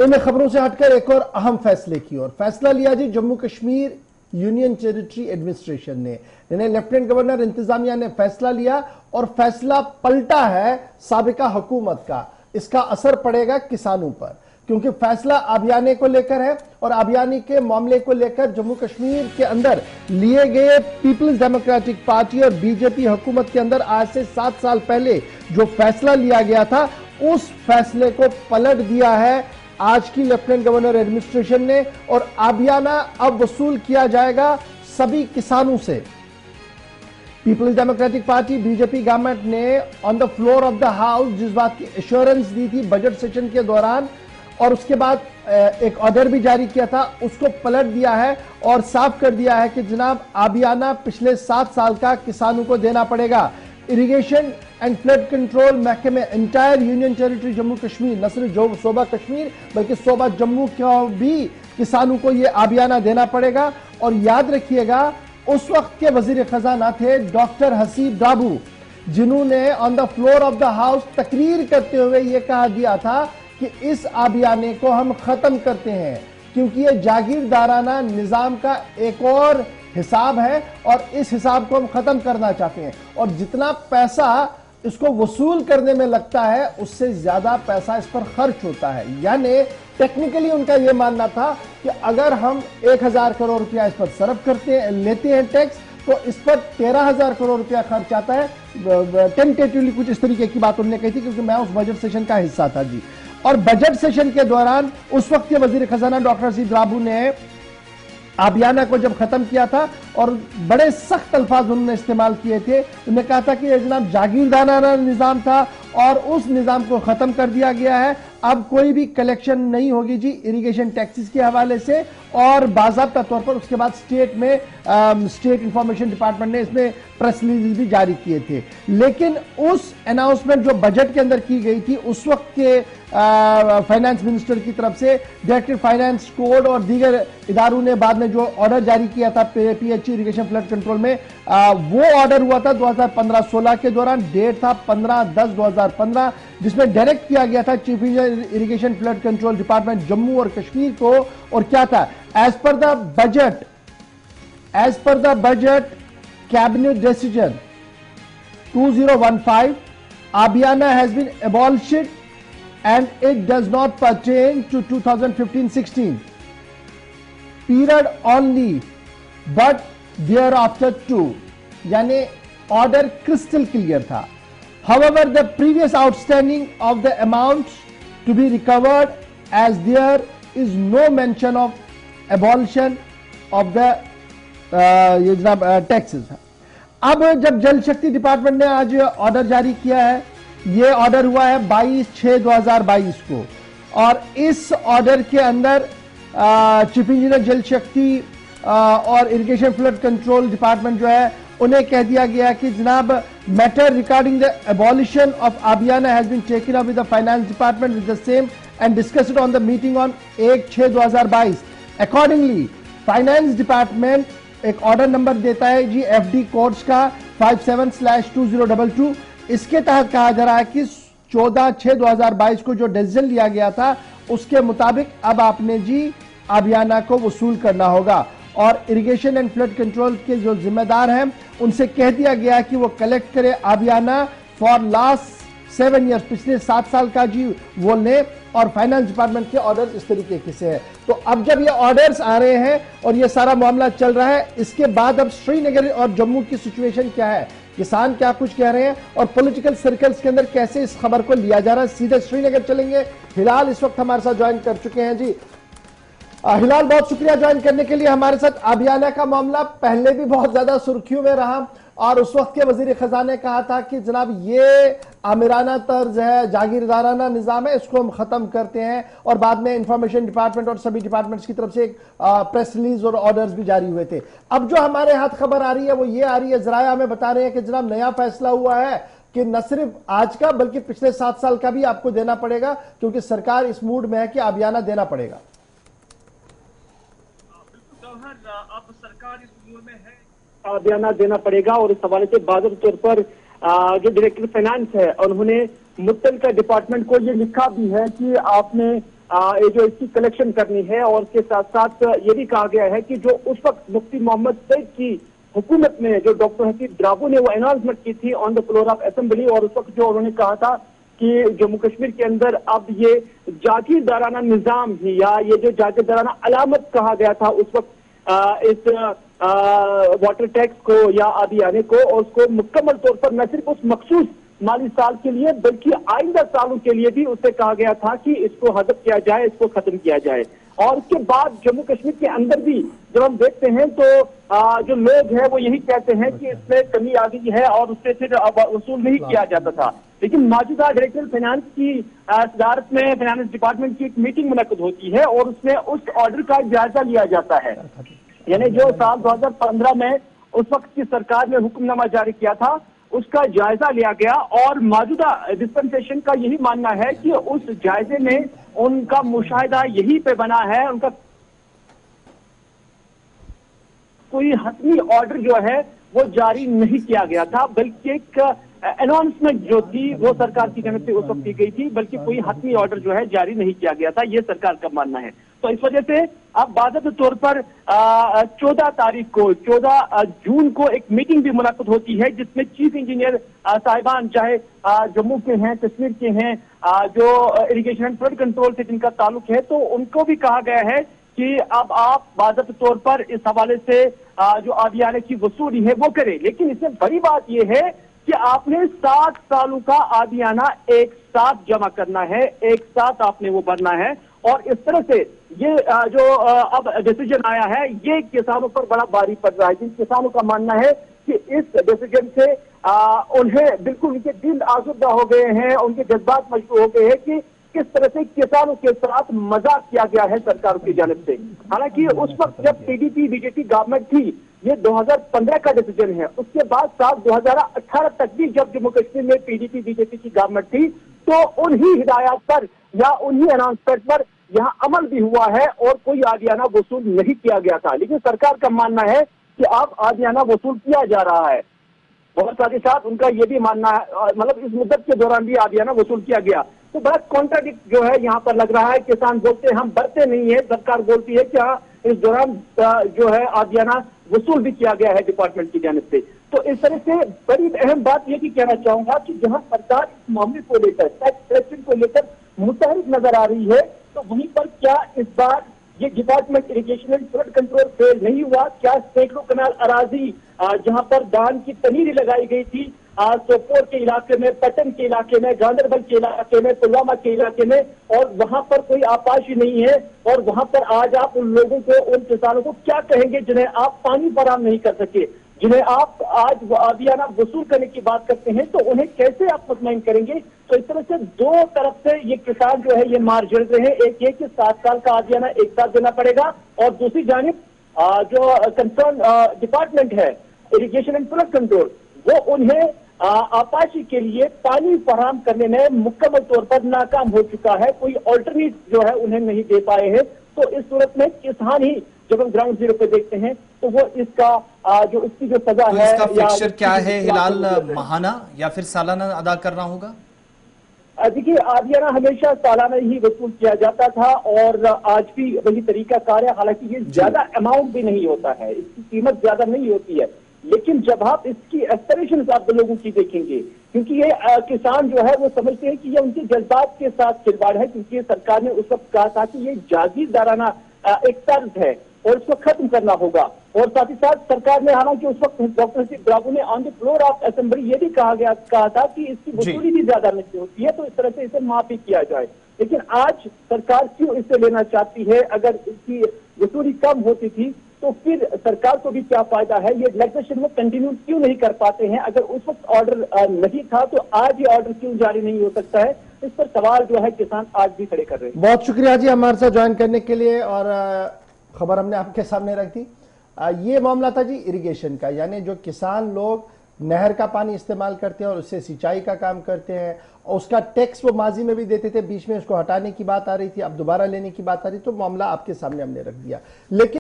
इन खबरों से हटकर एक और अहम फैसले की ओर फैसला लिया जी Jammu Kashmir union territory administration ने। इन्हें लेफ्टिनेंट गवर्नर इंतजामिया ने फैसला लिया और फैसला पलटा है साबिका हुकूमत का। इसका असर पड़ेगा किसानों पर, क्योंकि फैसला आबियाने को लेकर है और आबियानी के मामले को लेकर जम्मू कश्मीर के अंदर लिए गए पीपल्स डेमोक्रेटिक पार्टी और बीजेपी हुकूमत के अंदर आज से 7 साल पहले जो फैसला लिया गया था, उस फैसले को पलट दिया है आज की लेफ्टिनेंट गवर्नर एडमिनिस्ट्रेशन ने। और आबियाना अब वसूल किया जाएगा सभी किसानों से। पीपल्स डेमोक्रेटिक पार्टी बीजेपी गवर्नमेंट ने on the floor of the house जिस बात की एश्योरेंस दी थी बजट सेशन के दौरान, और उसके बाद एक ऑर्डर भी जारी किया था, उसको पलट दिया है और साफ कर दिया है कि जनाब आबियाना पिछले 7 साल का किसानों को देना पड़ेगा। इरिगेशन एंड फ्लड कंट्रोल महकमे entire union territory Jammu Kashmir, न सिर्फ सूबा कश्मीर बल्कि सूबा जम्मू को भी किसानों को यह आबियाना देना पड़ेगा। और याद रखिएगा उस वक्त के वजीर खजाना थे डॉक्टर हसीब ड्राबू, जिन्होंने on the floor of the house तकरीर करते हुए यह कहा दिया था कि इस आबियाने को हम खत्म करते हैं, क्योंकि यह जागीरदाराना निजाम का एक और हिसाब है और इस हिसाब को हम खत्म करना चाहते हैं। और जितना पैसा इसको वसूल करने में लगता है उससे ज्यादा पैसा इस पर खर्च होता है। यानी टेक्निकली उनका यह मानना था कि अगर हम 1000 करोड़ रुपया इस पर सर्व लेते हैं टैक्स, तो इस पर 13,000 करोड़ रुपया खर्च आता है। टेंटेटिवली कुछ इस तरीके की बात उन्होंने कही थी, क्योंकि मैं उस बजट सेशन का हिस्सा था जी। और बजट सेशन के दौरान उस वक्त के वजीर खजाना डॉक्टर हसीब ड्राबू ने आबियाना को जब खत्म किया था और बड़े सख्त अल्फाज उन्होंने इस्तेमाल किए थे, उन्होंने कहा था कि यह जनाब जागीरदाराना निजाम था और उस निजाम को खत्म कर दिया गया है। अब कोई भी कलेक्शन नहीं होगी जी इरिगेशन टैक्सेस के हवाले से, और बाज़ाब्ता तौर पर उसके बाद स्टेट में स्टेट इंफॉर्मेशन डिपार्टमेंट ने इसमें प्रेस रिलीज भी जारी किए थे। लेकिन उस अनाउंसमेंट जो बजट के अंदर की गई थी उस वक्त के फाइनेंस मिनिस्टर की तरफ से डायरेक्टर फाइनेंस कोड और दीगर इदारों ने बाद में जो ऑर्डर जारी किया था पीएचई इरिगेशन फ्लड कंट्रोल में, वो ऑर्डर हुआ था 2015-16 के दौरान। डेट था 15/10/2015, जिसमें डायरेक्ट किया गया था chief engineer irrigation flood control department Jammu और कश्मीर को। और क्या था, as per the budget cabinet decision 2015, abiana has been abolished and it does not pertain to 2015-16 period only but thereafter too, यानी ऑर्डर क्रिस्टल क्लियर था। However, the previous outstanding of the amounts to be recovered as there is no mention of abolition of the taxes। अब जब जल शक्ति department ने आज order जारी किया है, ये ऑर्डर हुआ है 22/6/2022 को, और इस ऑर्डर के अंदर चीफ इंजीनियर जल शक्ति और इरिगेशन फ्लड कंट्रोल डिपार्टमेंट जो है उन्हें कह दिया गया कि जनाब matter regarding the abolition of abiana has been taken up with the finance department with the same and discussed on the meeting on 1/6/2022। Accordingly finance department एक ऑर्डर नंबर देता है जी एफडी कोड्स का 57/2022। इसके तहत कहा जा रहा है कि 14/6/2022 को जो डिसीजन लिया गया था उसके मुताबिक अब आपने जी आबियाना को वसूल करना होगा। और इरिगेशन एंड फ्लड कंट्रोल के जो जिम्मेदार हैं उनसे कह दिया गया कि वो कलेक्ट करे आबियाना फॉर लास्ट 7 ईयर्स, पिछले 7 साल का जी वो ले। और फाइनेंस डिपार्टमेंट के ऑर्डर्स इस तरीके से है। तो अब जब ये ऑर्डर्स आ रहे हैं और ये सारा मामला चल रहा है, इसके बाद अब श्रीनगर और जम्मू की सिचुएशन क्या है, किसान क्या कुछ कह रहे हैं और पॉलिटिकल सर्कल्स के अंदर कैसे इस खबर को लिया जा रहा है, सीधे श्रीनगर चलेंगे। हिलाल इस वक्त हमारे साथ ज्वाइन कर चुके हैं जी। हिलाल, बहुत शुक्रिया ज्वाइन करने के लिए हमारे साथ। आबियाना का मामला पहले भी बहुत ज्यादा सुर्खियों में रहा और उस वक्त के वजीर खजाने कहा था कि जनाब ये आमिराना तर्ज है, जागीरदाराना निजाम है, इसको हम खत्म करते हैं। और बाद में इंफॉर्मेशन डिपार्टमेंट और सभी डिपार्टमेंट्स की तरफ से एक प्रेस रिलीज और ऑर्डर्स भी जारी हुए थे। अब जो हमारे हाथ खबर आ रही है वो ये आ रही है, जराया हमें बता रहे हैं कि जनाब नया फैसला हुआ है कि न सिर्फ आज का बल्कि पिछले 7 साल का भी आपको देना पड़ेगा, क्योंकि सरकार इस मूड में है कि आबियाना देना पड़ेगा। अब सरकार इस मूड में है, आबियाना देना पड़ेगा। और इस हवाले से बाज़ाब्ता तौर पर जो डायरेक्टर फाइनेंस है उन्होंने मुत्तलका डिपार्टमेंट को ये लिखा भी है कि आपने ये जो इसकी कलेक्शन करनी है, और उसके साथ साथ ये भी कहा गया है कि जो उस वक्त मुफ्ती मोहम्मद सईद की हुकूमत में जो डॉक्टर हकीम ड्राबू ने वो अनाउंसमेंट की थी on the floor of assembly, और उस वक्त जो उन्होंने कहा था कि जम्मू कश्मीर के अंदर अब ये जागीरदाराना निजाम ही, या ये जो जागीरदाराना अलामत कहा गया था उस वक्त इस वाटर टैक्स को या आदियाने को, और उसको मुकम्मल तौर पर न सिर्फ उस मखसूस माली साल के लिए बल्कि आइंदा सालों के लिए भी उससे कहा गया था कि इसको हदफ किया जाए, इसको खत्म किया जाए। और उसके बाद जम्मू कश्मीर के अंदर भी जब हम देखते हैं तो जो लोग हैं वो यही कहते हैं कि इसमें कमी आ गई है और उससे फिर वसूल नहीं किया जाता था। लेकिन मौजूदा डायरेक्टर फाइनेंस की सदारत में फाइनेंस डिपार्टमेंट की एक मीटिंग मुनक्कद होती है और उसमें उस ऑर्डर का जायजा लिया जाता है। यानी जो साल 2015 में उस वक्त की सरकार ने हुक्मनामा जारी किया था उसका जायजा लिया गया, और मौजूदा डिस्पेंसेशन का यही मानना है कि उस जायजे में उनका मुशाहिदा यही पे बना है, उनका कोई हतमी ऑर्डर जो है वो जारी नहीं किया गया था, बल्कि एक अनाउंसमेंट जो थी वो सरकार की जानब से उस वक्त की गई थी, बल्कि कोई हतमी ऑर्डर जो है जारी नहीं किया गया था, ये सरकार का मानना है। तो इस वजह से अब बाकायदा तौर पर 14 जून को एक मीटिंग भी मुनक्कद होती है जिसमें चीफ इंजीनियर साहिबान चाहे जम्मू के हैं, कश्मीर के हैं, जो इरिगेशन एंड फ्लड कंट्रोल से जिनका ताल्लुक है, तो उनको भी कहा गया है कि अब आप बाकायदा तौर पर इस हवाले से जो आदियाने की वसूली है वो करें। लेकिन इसमें बड़ी बात यह है कि आपने 7 सालों का आदियाना एक साथ जमा करना है, एक साथ आपने वो भरना है, और इस तरह से ये जो अब डिसीजन आया है ये किसानों पर बड़ा भारी पड़ रहा है। जिन किसानों का मानना है कि इस डिसीजन से उन्हें बिल्कुल उनके दिल आज़ुदा हो गए हैं, उनके जज्बात मजबूर हो गए हैं कि किस तरह से किसानों के साथ मजाक किया गया है सरकार की जानिब से। हालांकि उस वक्त जब पीडीपी बीजेपी गवर्नमेंट थी, ये 2015 का डिसीजन है, उसके बाद साल 2018 तक भी जब जम्मू कश्मीर में पीडीपी बीजेपी की गवर्नमेंट थी तो उन्हीं हिदायत पर या उन्हीं अनाउंसमेंट पर यहाँ अमल भी हुआ है और कोई आदियाना वसूल नहीं किया गया था। लेकिन सरकार का मानना है कि अब आदियाना वसूल किया जा रहा है, और साथ ही साथ उनका ये भी मानना है मतलब इस मुद्दत के दौरान भी आदियाना वसूल किया गया। तो बड़ा कॉन्ट्राडिक्ट जो है यहाँ पर लग रहा है। किसान बोलते हैं हम भरते नहीं है, सरकार बोलती है कि हाँ इस दौरान जो है आदियाना वसूल भी किया गया है डिपार्टमेंट की जानिब से। तो इस तरह से बड़ी अहम बात यह भी कहना चाहूंगा कि जहां सरकार इस मामले को लेकर टैक्स कलेक्शन को लेकर मुतहरिक नजर आ रही है, तो वहीं पर क्या इस बार ये department irrigation and flood control fail नहीं हुआ? क्या सैकड़ों कनाल अराजी जहां पर धान की पनीरी लगाई गई थी, सोपोर के इलाके में, पटन के इलाके में, गांधरबल के इलाके में, पुलवामा के इलाके में, और वहां पर कोई आपाशी नहीं है, और वहां पर आज आप उन लोगों को, उन किसानों को क्या कहेंगे जिन्हें आप पानी फराहम नहीं कर सके, जिन्हें आप आज आदियाना वसूल करने की बात करते हैं, तो उन्हें कैसे आप मुतमईन करेंगे? तो इस तरह से दो तरफ से ये किसान जो है ये मार झेल रहे हैं। एक ये कि 7 साल का आदियाना एक साथ देना पड़ेगा, और दूसरी जानिब जो कंसर्न डिपार्टमेंट है इरिगेशन एंड फ्लड कंट्रोल, वो उन्हें आपाशी के लिए पानी फराहम करने में मुकम्मल तौर पर नाकाम हो चुका है, कोई ऑल्टरनेट जो है उन्हें नहीं दे पाए हैं। तो इस सूरत में किसान ही जब हम ग्राउंड जीरो पे देखते हैं तो वो इसका जो इसकी जो सजा तो है, इसका फिक्सचर क्या है हिलाल, माहाना या फिर सालाना अदा करना होगा? देखिए आदियाना हमेशा सालाना ही वसूल किया जाता था और आज भी वही तरीका कार है। हालांकि ये ज्यादा अमाउंट भी नहीं होता है, इसकी कीमत ज्यादा नहीं होती है, लेकिन जब आप इसकी एस्पिरेशन आप लोगों की देखेंगे, क्योंकि ये किसान जो है वो समझते हैं कि ये उनके जज्बात के साथ खिलवाड़ है, क्योंकि सरकार ने उस वक्त कहा था कि ये जागीरदाराना एक तर्ज है और इसको खत्म करना होगा। और साथ ही साथ सरकार ने, हालांकि उस वक्त डॉक्टर हकीम ड्राबू ने on the floor of assembly ये भी कहा था कि इसकी वसूली भी ज्यादा नहीं होती है, तो इस तरह से इसे माफी किया जाए। लेकिन आज सरकार क्यों इसे लेना चाहती है? अगर इसकी वसूली कम होती थी तो फिर सरकार को भी क्या फायदा है? ये लेजिस्लेशन में कंटिन्यू क्यों नहीं कर पाते हैं? अगर उस वक्त ऑर्डर नहीं था तो आज ये ऑर्डर क्यों जारी नहीं हो सकता है? इस पर सवाल जो है किसान आज भी खड़े कर रहे हैं। बहुत शुक्रिया जी हमारे साथ ज्वाइन करने के लिए, और खबर हमने आपके सामने रख दी। ये मामला था जी इरिगेशन का, यानी जो किसान लोग नहर का पानी इस्तेमाल करते हैं और उससे सिंचाई का काम करते हैं, और उसका टैक्स वो माजी में भी देते थे, बीच में उसको हटाने की बात आ रही थी, अब दोबारा लेने की बात आ रही, तो मामला आपके सामने हमने रख दिया। लेकिन